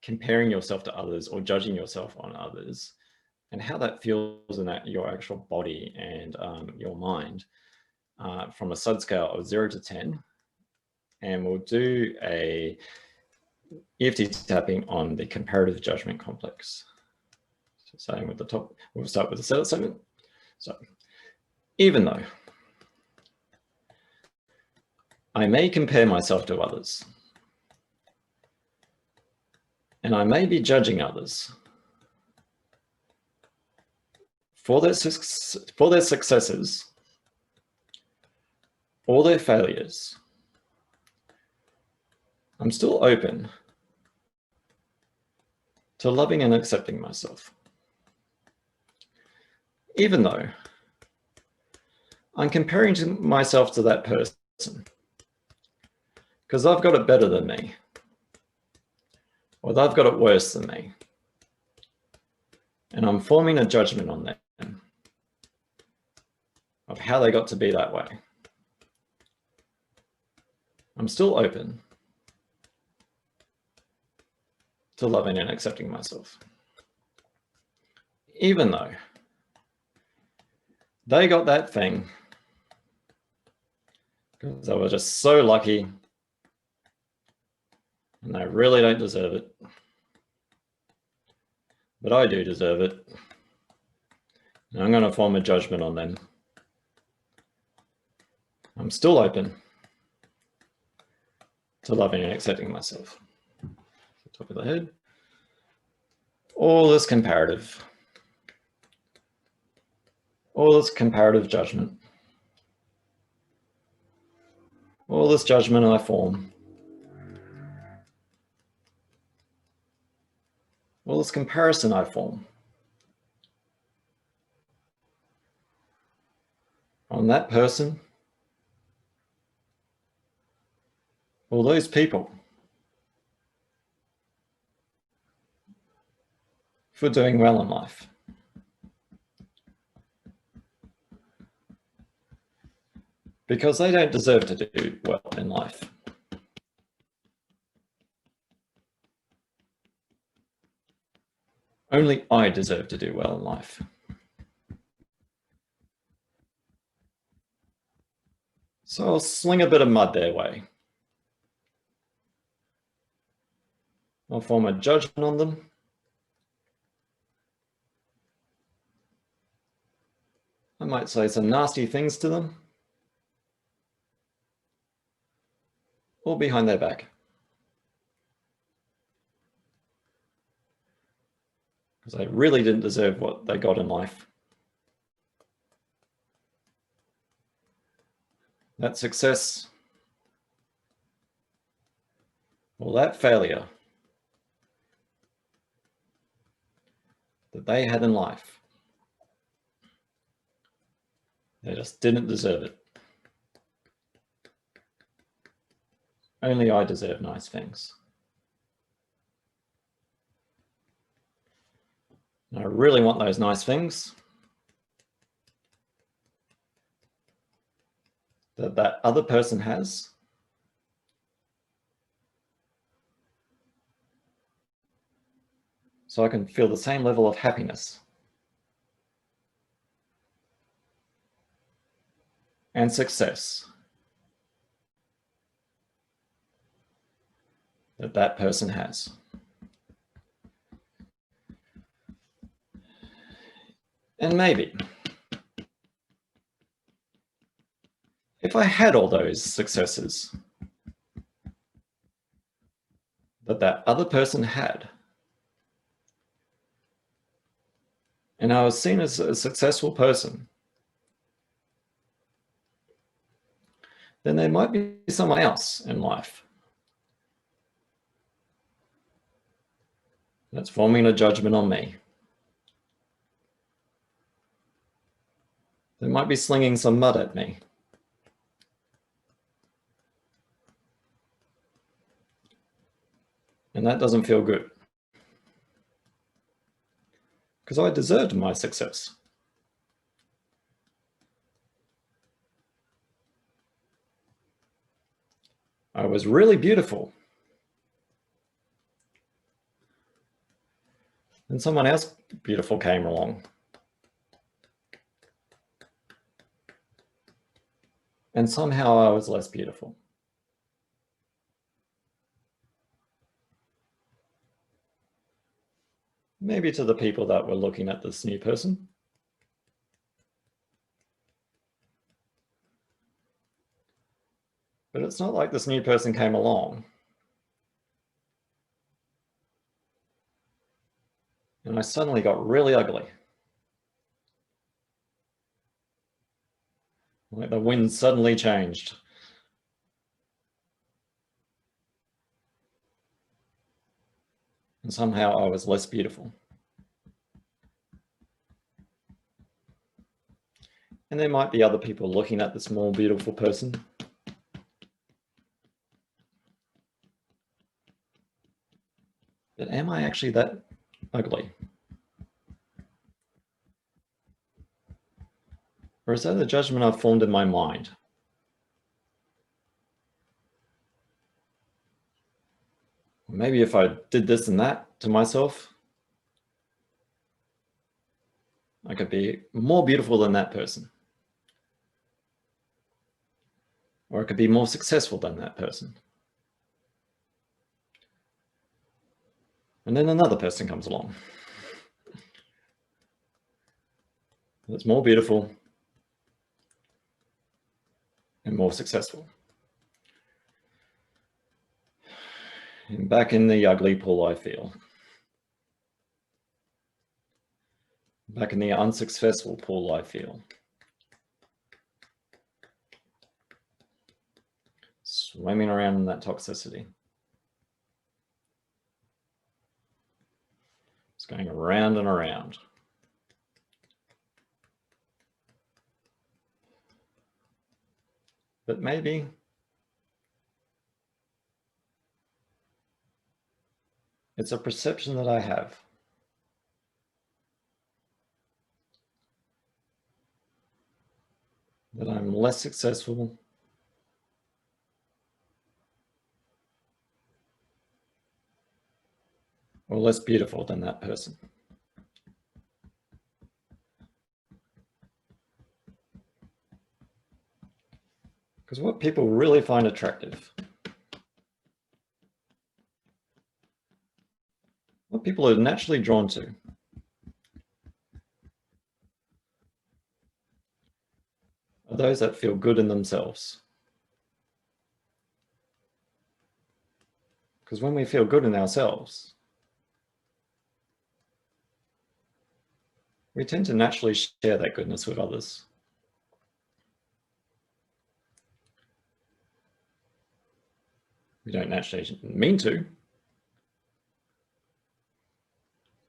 comparing yourself to others or judging yourself on others, and how that feels in your actual body and your mind from a SUD scale of 0 to 10. And we'll do a EFT tapping on the comparative judgment complex. So starting with the top, we'll start with the setup statement. So, even though I may compare myself to others, and I may be judging others for their successes or their failures, I'm still open to loving and accepting myself. Even though I'm comparing myself to that person because they've got it better than me, or they've got it worse than me, and I'm forming a judgment on them of how they got to be that way. I'm still open to loving and accepting myself. Even though they got that thing because they were just so lucky and they really don't deserve it. But I do deserve it. And I'm going to form a judgment on them. I'm still open to loving and accepting myself. Top of the head. All this comparative judgment. All this judgment I form. All this comparison I form on that person or those people for doing well in life. Because they don't deserve to do well in life. Only I deserve to do well in life. So I'll sling a bit of mud their way. I'll form a judgment on them. I might say some nasty things to them, all behind their back. Because they really didn't deserve what they got in life. That success, or that failure that they had in life, they just didn't deserve it. Only I deserve nice things. And I really want those nice things that other person has. So I can feel the same level of happiness and success that person has. And maybe if I had all those successes that other person had, and I was seen as a successful person, then there might be someone else in life that's forming a judgment on me. They might be slinging some mud at me. And that doesn't feel good. Because I deserved my success. I was really beautiful. And someone else beautiful came along. And somehow I was less beautiful. Maybe to the people that were looking at this new person. But it's not like this new person came along and I suddenly got really ugly. Like the wind suddenly changed. And somehow I was less beautiful. And there might be other people looking at this more beautiful person. But am I actually that ugly? Or is that a judgment I've formed in my mind? Maybe if I did this and that to myself, I could be more beautiful than that person. Or I could be more successful than that person. And then another person comes along that's more beautiful and more successful. And back in the ugly pool I feel. Back in the unsuccessful pool I feel. Swimming around in that toxicity. It's going around and around. But maybe it's a perception that I have. That I'm less successful or less beautiful than that person. Because what people really find attractive, what people are naturally drawn to, are those that feel good in themselves. Because when we feel good in ourselves, we tend to naturally share that goodness with others. We don't naturally mean to,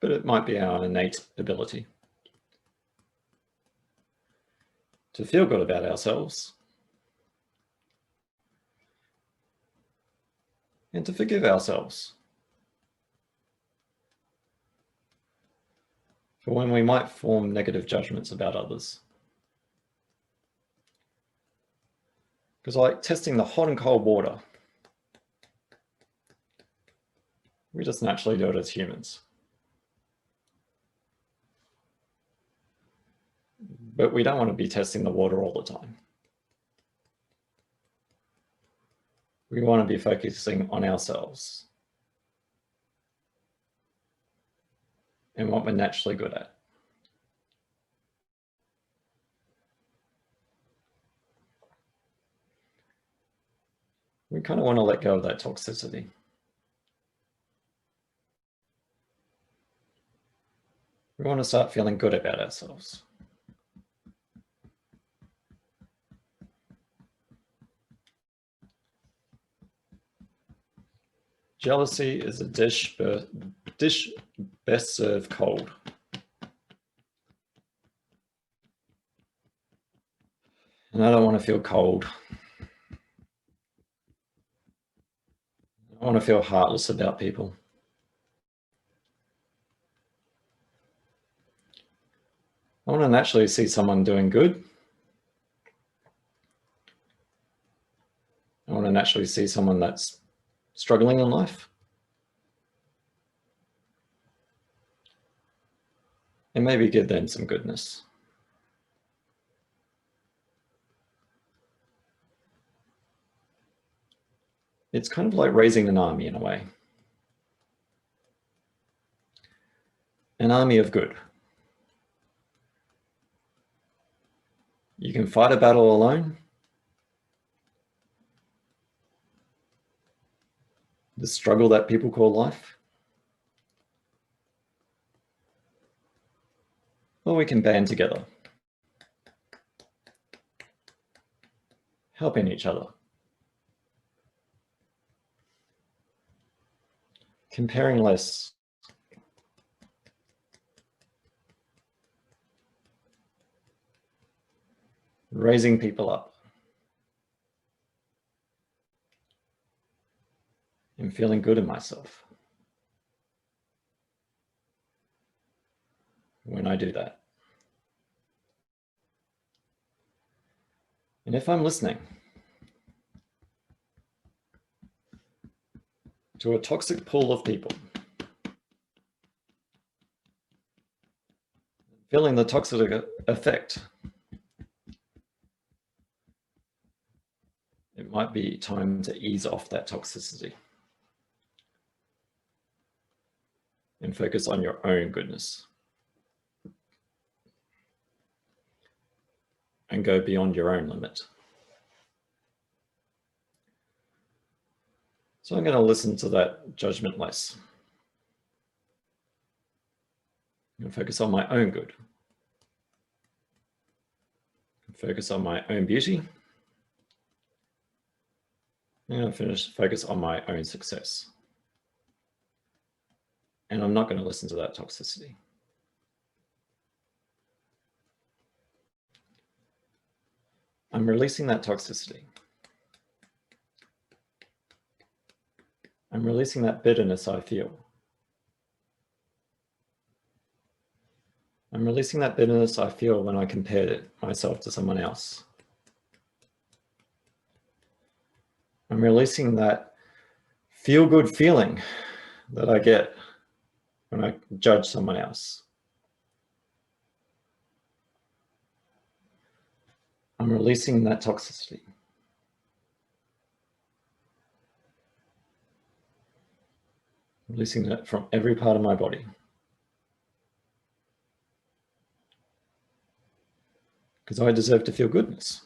but it might be our innate ability to feel good about ourselves and to forgive ourselves for when we might form negative judgments about others. Because like testing the hot and cold water, we just naturally do it as humans. But we don't want to be testing the water all the time. We want to be focusing on ourselves and what we're naturally good at. We kind of want to let go of that toxicity. We want to start feeling good about ourselves. Jealousy is a dish best served cold. And I don't want to feel cold. I want to feel heartless about people. I want to naturally see someone doing good. I want to naturally see someone that's struggling in life. and maybe give them some goodness. It's kind of like raising an army in a way. An army of good. You can fight a battle alone. The struggle that people call life. Or we can band together, helping each other. Comparing less. Raising people up. And feeling good in myself when I do that. And if I'm listening to a toxic pool of people, feeling the toxic effect, it might be time to ease off that toxicity and focus on your own goodness and go beyond your own limit. So I'm going to listen to that judgment less and focus on my own good. Focus on my own beauty. I'm going to focus on my own success. And I'm not going to listen to that toxicity. I'm releasing that toxicity. I'm releasing that bitterness I feel. I'm releasing that bitterness I feel when I compare myself to someone else. I'm releasing that feel-good feeling that I get when I judge someone else. I'm releasing that toxicity. Releasing that from every part of my body. Because I deserve to feel goodness.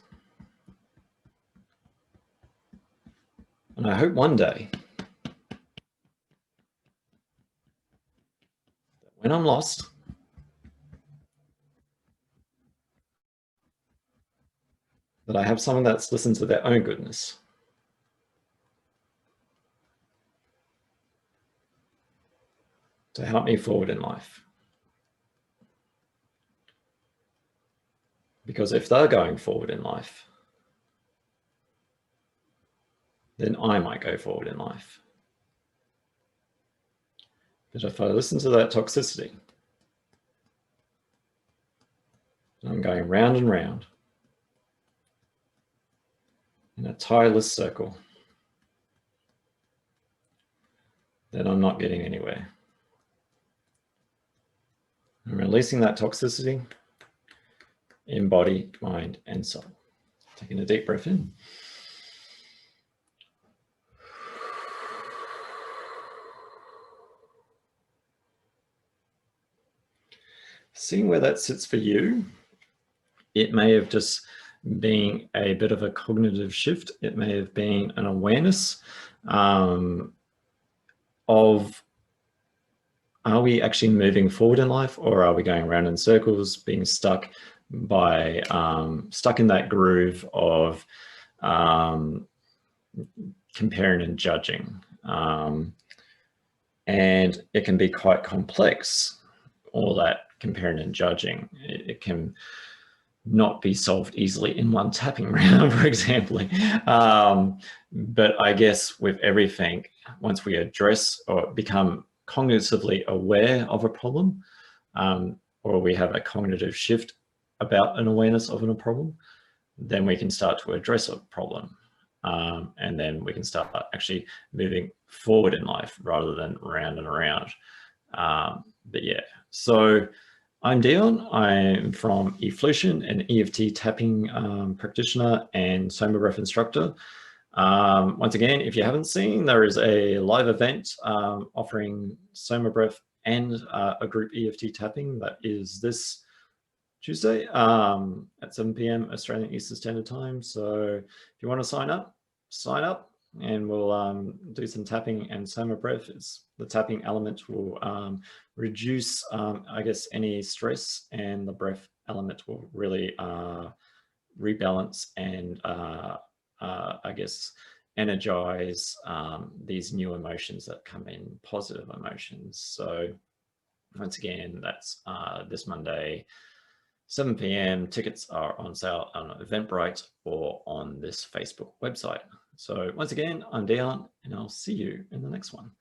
And I hope one day, when I'm lost, that I have someone that's listened to their own goodness. To help me forward in life. Because if they're going forward in life, then I might go forward in life. But if I listen to that toxicity, I'm going round and round in a tireless circle, then I'm not getting anywhere. I'm releasing that toxicity in body, mind, and soul. Taking a deep breath in. Seeing where that sits for you, it may have just been a bit of a cognitive shift. It may have been an awareness of, are we actually moving forward in life, or are we going around in circles, being stuck by, stuck in that groove of comparing and judging. And it can be quite complex, all that comparing and judging. It can not be solved easily in one tapping round, for example. But I guess with everything, once we address or become cognitively aware of a problem, or we have a cognitive shift about an awareness of a problem, then we can start to address a problem. And then we can start actually moving forward in life rather than round and around. But yeah, so I'm Dion. I'm from Eflowtion, an EFT tapping practitioner and soma breath instructor. Once again, if you haven't seen, there is a live event offering soma breath and a group EFT tapping that is this Tuesday at 7 p.m. Australian Eastern Standard Time. So if you want to sign up and we'll do some tapping and soma breath. The tapping element will reduce, I guess, any stress, and the breath element will really rebalance and I guess energize these new emotions that come in, positive emotions. So once again, that's this Monday, 7 p.m. Tickets are on sale on Eventbrite or on this Facebook website. So once again, I'm Dion, and I'll see you in the next one.